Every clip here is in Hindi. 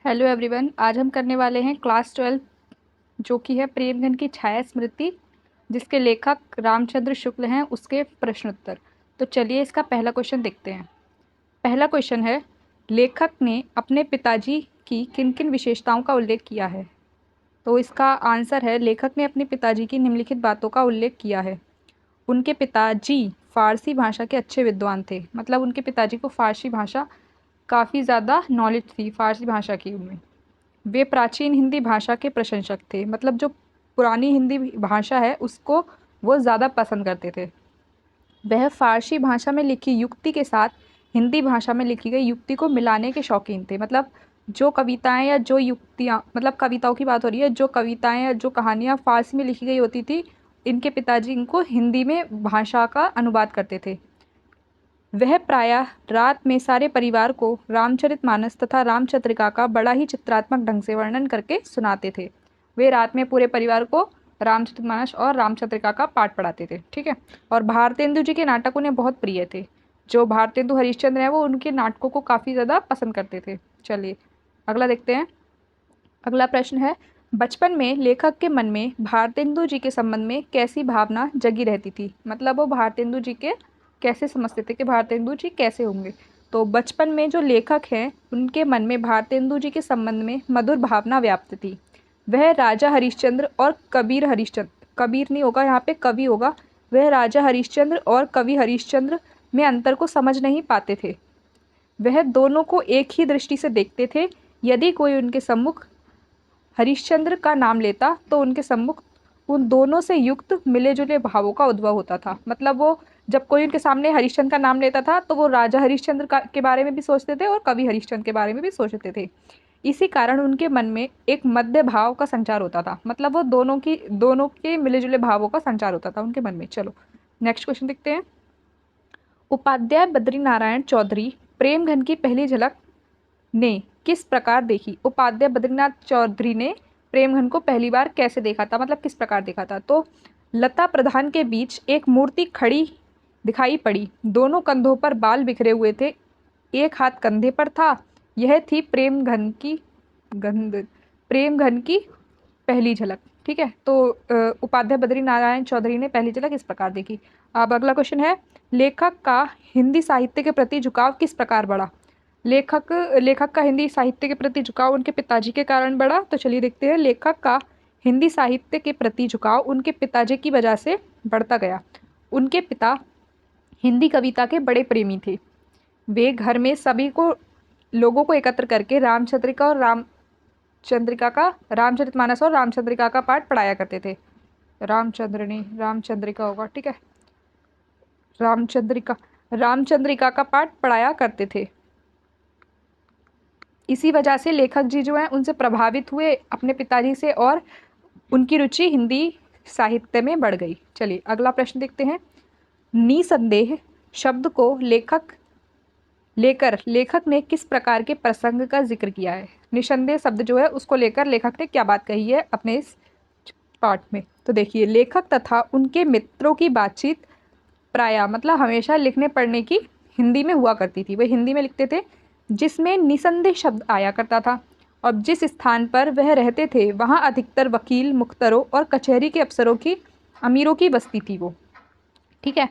Hello everyone. आज हम करने वाले हैं क्लास 12 जो कि है प्रेमगन की छाया स्मृति, जिसके लेखक रामचंद्र शुक्ल हैं, उसके प्रश्नोत्तर। तो चलिए इसका पहला क्वेश्चन देखते हैं। पहला क्वेश्चन है, लेखक ने अपने पिताजी की किन किन विशेषताओं का उल्लेख किया है। तो इसका आंसर है, लेखक ने अपने पिताजी की निम्नलिखित बातों का उल्लेख किया है। उनके पिताजी फ़ारसी भाषा के अच्छे विद्वान थे, मतलब उनके पिताजी को फ़ारसी भाषा काफ़ी ज़्यादा नॉलेज थी फ़ारसी भाषा की उनमें। वे प्राचीन हिंदी भाषा के प्रशंसक थे, मतलब जो पुरानी हिंदी भाषा है उसको वो ज़्यादा पसंद करते थे। वह फ़ारसी भाषा में लिखी युक्ति के साथ हिंदी भाषा में लिखी गई युक्ति को मिलाने के शौकीन थे। मतलब जो कविताएं या जो युक्तियाँ, मतलब कविताओं की बात हो रही है, जो कविताएं या जो कहानियाँ फ़ारसी में लिखी गई होती थी, इनके पिताजी इनको हिंदी में भाषा का अनुवाद करते थे। वह प्रायः रात में सारे परिवार को रामचरितमानस तथा रामचंद्रिका का बड़ा ही चित्रात्मक ढंग से वर्णन करके सुनाते थे। वे रात में पूरे परिवार को रामचरितमानस और रामचंद्रिका का पाठ पढ़ाते थे। ठीक है। और भारतेंदु जी के नाटक उन्हें बहुत प्रिय थे। जो भारतेंदु हरिश्चंद्र है वो उनके नाटकों को काफ़ी ज़्यादा पसंद करते थे। चलिए अगला देखते हैं। अगला प्रश्न है, बचपन में लेखक के मन में भारतेंदु जी के संबंध में कैसी भावना जगी रहती थी। मतलब वो भारतेंदु जी के कैसे समझते थे कि भारतेंदु जी कैसे होंगे। तो बचपन में जो लेखक हैं उनके मन में भारतेंदु जी के संबंध में मधुर भावना व्याप्त थी। वह राजा हरिश्चंद्र और कबीर हरिश्चंद्र, कबीर नहीं होगा यहाँ पे, कवि होगा। वह राजा हरिश्चंद्र और कवि हरिश्चंद्र में अंतर को समझ नहीं पाते थे। वह दोनों को एक ही दृष्टि से देखते थे। यदि कोई उनके सम्मुख हरिश्चंद्र का नाम लेता तो उनके सम्मुख उन दोनों से युक्त मिले जुले भावों का उद्भव होता था। मतलब वो जब कोई उनके सामने हरिश्चंद्र का नाम लेता था तो वो राजा हरिश्चंद्र के बारे में भी सोचते थे और कवि हरिश्चंद्र के बारे में भी सोचते थे। इसी कारण उनके मन में एक मध्य भाव का संचार होता था। मतलब वो दोनों के मिले जुले भावों का संचार होता था उनके मन में। चलो नेक्स्ट क्वेश्चन देखते हैं। उपाध्याय बद्रीनारायण चौधरी प्रेमघन की पहली झलक ने किस प्रकार देखी। उपाध्याय बद्रीनाथ चौधरी ने प्रेमघन को पहली बार कैसे देखा था, मतलब किस प्रकार देखा था। तो लता प्रधान के बीच एक मूर्ति खड़ी दिखाई पड़ी। दोनों कंधों पर बाल बिखरे हुए थे, एक हाथ कंधे पर था। यह थी प्रेमघन की पहली झलक। ठीक है। तो उपाध्याय बद्रीनारायण चौधरी ने पहली झलक इस प्रकार देखी। अब अगला क्वेश्चन है, लेखक का हिंदी साहित्य के प्रति झुकाव किस प्रकार बढ़ा। लेखक लेखक का हिंदी साहित्य के प्रति झुकाव उनके पिताजी के कारण बढ़ा। तो चलिए देखते हैं। लेखक का हिंदी साहित्य के प्रति झुकाव उनके पिताजी की वजह से बढ़ता गया। उनके पिता हिंदी कविता के बड़े प्रेमी थे। वे घर में सभी को लोगों को एकत्र करके रामचरितमानस और रामचंद्रिका का पाठ पढ़ाया करते थे। रामचंद्र नहीं, रामचंद्रिका होगा। ठीक है, रामचंद्रिका का पाठ पढ़ाया करते थे। इसी वजह से लेखक जी जो हैं उनसे प्रभावित हुए अपने पिताजी से, और उनकी रुचि हिंदी साहित्य में बढ़ गई। चलिए अगला प्रश्न देखते हैं। निसंदेह शब्द को लेखक ने किस प्रकार के प्रसंग का जिक्र किया है। निसंदेह शब्द जो है उसको लेकर लेखक ने क्या बात कही है अपने इस पाठ में। तो देखिए, लेखक तथा उनके मित्रों की बातचीत प्रायः, मतलब हमेशा लिखने पढ़ने की हिंदी में हुआ करती थी। वे हिंदी में लिखते थे जिसमें निसंदेह शब्द आया करता था। और जिस स्थान पर वह रहते थे वहाँ अधिकतर वकील, मुख्तरों और कचहरी के अफसरों की, अमीरों की बस्ती थी वो। ठीक है।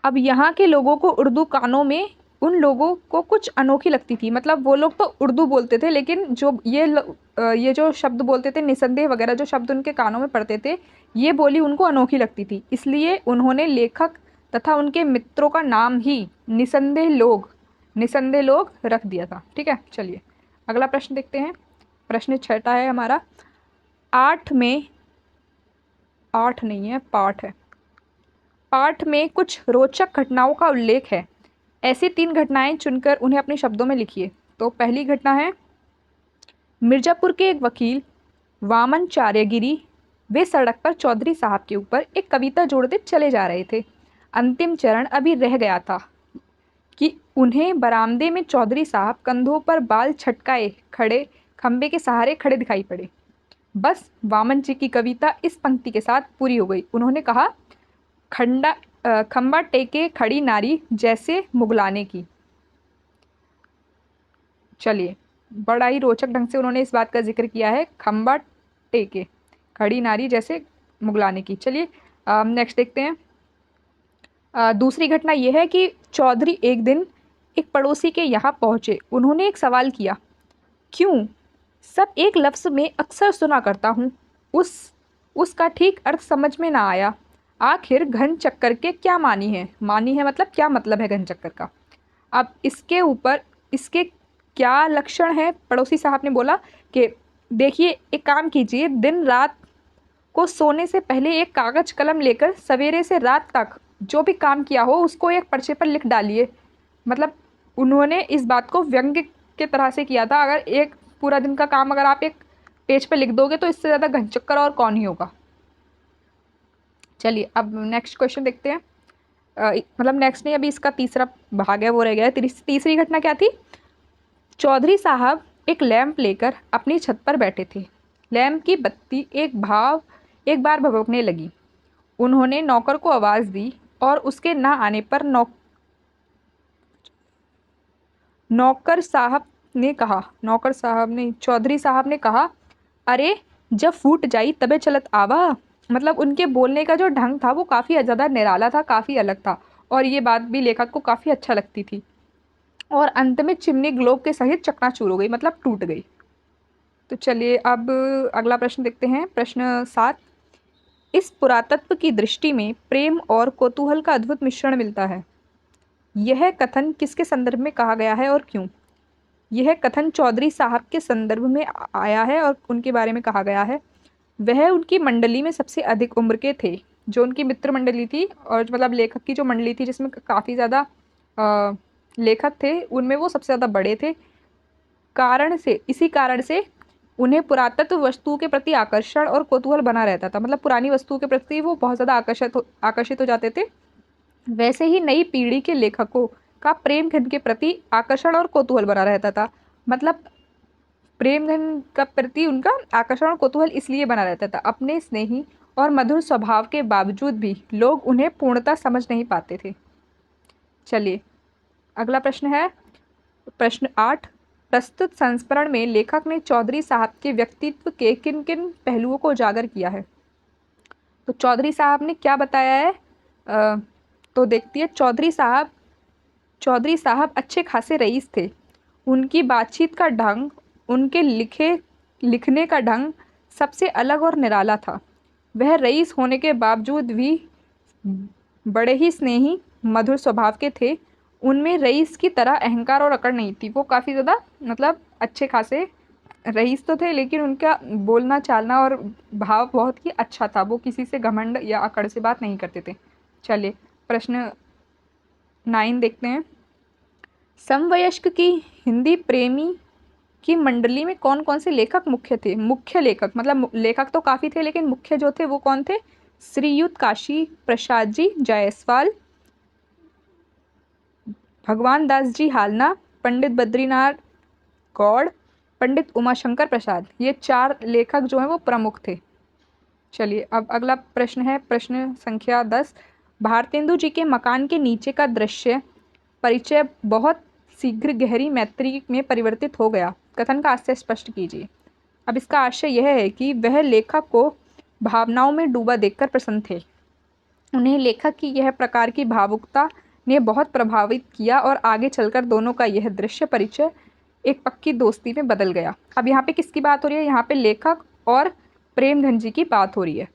अब यहाँ के लोगों को उर्दू कानों में उन लोगों को कुछ अनोखी लगती थी। मतलब वो लोग तो उर्दू बोलते थे, लेकिन जो ये जो शब्द बोलते थे, निसंदेह वगैरह जो शब्द उनके कानों में पड़ते थे, ये बोली उनको अनोखी लगती थी। इसलिए उन्होंने लेखक तथा उनके मित्रों का नाम ही निसंदेह लोग रख दिया था। ठीक है। चलिए अगला प्रश्न देखते हैं। प्रश्न छठा है हमारा। आठ नहीं है, पाठ है। पाठ में कुछ रोचक घटनाओं का उल्लेख है। ऐसी 3 घटनाएं चुनकर उन्हें अपने शब्दों में लिखिए। तो पहली घटना है, मिर्जापुर के एक वकील वामन चार्यगिरी, वे सड़क पर चौधरी साहब के ऊपर एक कविता जोड़ते चले जा रहे थे। अंतिम चरण अभी रह गया था कि उन्हें बरामदे में चौधरी साहब कंधों पर बाल छटकाए खड़े खंबे के सहारे खड़े दिखाई पड़े। बस वामन जी की कविता इस पंक्ति के साथ पूरी हो गई। उन्होंने कहा, खंबा टेके खड़ी नारी जैसे मुगलाने की। चलिए बड़ा ही रोचक ढंग से उन्होंने इस बात का जिक्र किया है, खंबा टेके खड़ी नारी जैसे मुगलाने की। चलिए नेक्स्ट देखते हैं। दूसरी घटना यह है कि चौधरी एक दिन एक पड़ोसी के यहाँ पहुँचे। उन्होंने एक सवाल किया, क्यों सब एक लफ्ज़ में अक्सर सुना करता हूँ, उसका ठीक अर्थ समझ में ना आया। आखिर घन चक्कर के क्या मानी है? मानी है मतलब क्या मतलब है घन चक्कर का? अब इसके ऊपर इसके क्या लक्षण है? पड़ोसी साहब ने बोला कि देखिए, एक काम कीजिए, दिन रात को सोने से पहले एक कागज कलम लेकर सवेरे से रात तक जो भी काम किया हो उसको एक पर्चे पर लिख डालिए। मतलब उन्होंने इस बात को व्यंग्य के तरह से किया था। अगर एक पूरा दिन का काम अगर आप एक पेज पे लिख दोगे तो इससे ज़्यादा घनचक्कर और कौन ही होगा। चलिए अब नेक्स्ट क्वेश्चन देखते हैं। मतलब नेक्स्ट नहीं, अभी इसका तीसरा भाग है वो रह गया है। तीसरी घटना क्या थी? चौधरी साहब एक लैंप लेकर अपनी छत पर बैठे थे। लैंप की बत्ती एक बार भभकने लगी। उन्होंने नौकर को आवाज़ दी और उसके ना आने पर चौधरी साहब ने कहा, अरे जब फूट जाई तबे चलत आवा। मतलब उनके बोलने का जो ढंग था वो काफ़ी ज़्यादा निराला था, काफ़ी अलग था, और ये बात भी लेखक को काफ़ी अच्छा लगती थी। और अंत में चिमनी ग्लोब के सहित चकनाचूर हो गई, मतलब टूट गई। तो चलिए अब अगला प्रश्न देखते हैं। प्रश्न 7। इस पुरातत्व की दृष्टि में प्रेम और कौतूहल का अद्भुत मिश्रण मिलता है। यह कथन किसके संदर्भ में कहा गया है और क्यों? यह कथन चौधरी साहब के संदर्भ में आया है और उनके बारे में कहा गया है। वह उनकी मंडली में सबसे अधिक उम्र के थे, जो उनकी मित्र मंडली थी, और मतलब लेखक की जो मंडली थी जिसमें काफ़ी ज़्यादा लेखक थे, उनमें वो सबसे ज़्यादा बड़े थे। इसी कारण से उन्हें पुरातत्व वस्तुओं के प्रति आकर्षण और कौतूहल बना रहता था। मतलब पुरानी वस्तुओं के प्रति वो बहुत ज़्यादा आकर्षित हो जाते थे। वैसे ही नई पीढ़ी के लेखकों का प्रेमघन के प्रति आकर्षण और कौतूहल बना रहता था। मतलब प्रेमघन का प्रति उनका आकर्षण और कौतूहल इसलिए बना रहता था, अपने स्नेही और मधुर स्वभाव के बावजूद भी लोग उन्हें पूर्णतः समझ नहीं पाते थे। चलिए अगला प्रश्न है प्रश्न 8। प्रस्तुत संस्मरण में लेखक ने चौधरी साहब के व्यक्तित्व के किन किन पहलुओं को उजागर किया है? तो चौधरी साहब ने क्या बताया है? तो देखती है। चौधरी साहब अच्छे खासे रईस थे। उनकी बातचीत का ढंग, उनके लिखने का ढंग सबसे अलग और निराला था। वह रईस होने के बावजूद भी बड़े ही स्नेही मधुर स्वभाव के थे। उनमें रईस की तरह अहंकार और अकड़ नहीं थी। वो काफ़ी ज़्यादा मतलब अच्छे खासे रईस तो थे, लेकिन उनका बोलना चालना और भाव बहुत ही अच्छा था। वो किसी से घमंड या अकड़ से बात नहीं करते थे। चलिए प्रश्न 9 देखते हैं। समवयस्क की हिंदी प्रेमी की मंडली में कौन कौन से लेखक मुख्य थे? मुख्य लेखक मतलब लेखक तो काफ़ी थे, लेकिन मुख्य जो थे वो कौन थे? श्रीयुत काशी प्रसाद जी जायसवाल, भगवान दास जी हालना, पंडित बद्रीनाथ गौड़, पंडित उमाशंकर प्रसाद। ये 4 लेखक जो हैं वो प्रमुख थे। चलिए अब अगला प्रश्न है प्रश्न संख्या 10। भारतेंदु जी के मकान के नीचे का दृश्य परिचय बहुत शीघ्र गहरी मैत्री में परिवर्तित हो गया। कथन का आशय स्पष्ट कीजिए। अब इसका आशय यह है कि वह लेखक को भावनाओं में डूबा देखकर प्रसन्न थे। उन्हें लेखक की यह प्रकार की भावुकता ने बहुत प्रभावित किया और आगे चलकर दोनों का यह दृश्य परिचय एक पक्की दोस्ती में बदल गया। अब यहाँ पे किसकी बात हो रही है? यहाँ पे लेखक और प्रेमधन जी की बात हो रही है।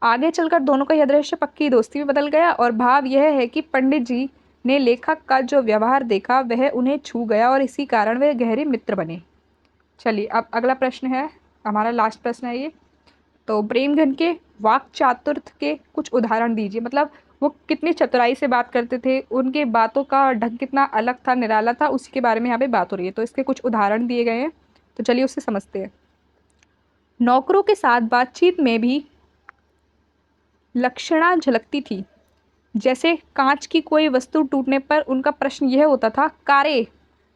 आगे चलकर दोनों का यह दृश्य पक्की दोस्ती में बदल गया, और भाव यह है कि पंडित जी ने लेखक का जो व्यवहार देखा वह उन्हें छू गया और इसी कारण वे गहरे मित्र बने। चलिए अब अगला प्रश्न है, हमारा लास्ट प्रश्न है ये। तो प्रेमघन के वाक चातुर्य के कुछ उदाहरण दीजिए। मतलब वो कितनी चतुराई से बात करते थे, उनके बातों का ढंग कितना अलग था, निराला था, उसी के बारे में यहाँ पे बात हो रही है। तो इसके कुछ उदाहरण दिए गए हैं, तो चलिए उससे समझते हैं। नौकरों के साथ बातचीत में भी लक्षणा झलकती थी। जैसे कांच की कोई वस्तु टूटने पर उनका प्रश्न यह होता था, कारे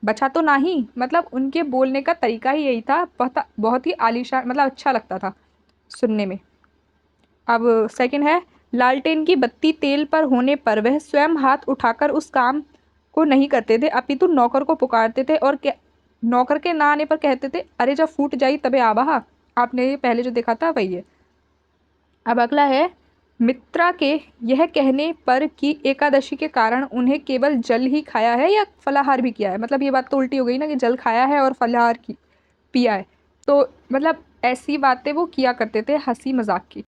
बचा तो नहीं। मतलब उनके बोलने का तरीका ही यही था, बहुत ही आलीशान, मतलब अच्छा लगता था सुनने में। अब सेकंड है, लालटेन की बत्ती तेल पर होने पर वह स्वयं हाथ उठाकर उस काम को नहीं करते थे, अपितु नौकर को पुकारते थे और नौकर के ना आने पर कहते थे अरे जब फूट जाई तबे आबहा। आपने ये पहले जो देखा था वही है। अब अगला है, मित्रा के यह कहने पर कि एकादशी के कारण उन्हें केवल जल ही खाया है या फलाहार भी किया है। मतलब ये बात तो उल्टी हो गई ना कि जल खाया है और फलाहार की पिया है। तो मतलब ऐसी बातें वो किया करते थे हंसी मजाक की।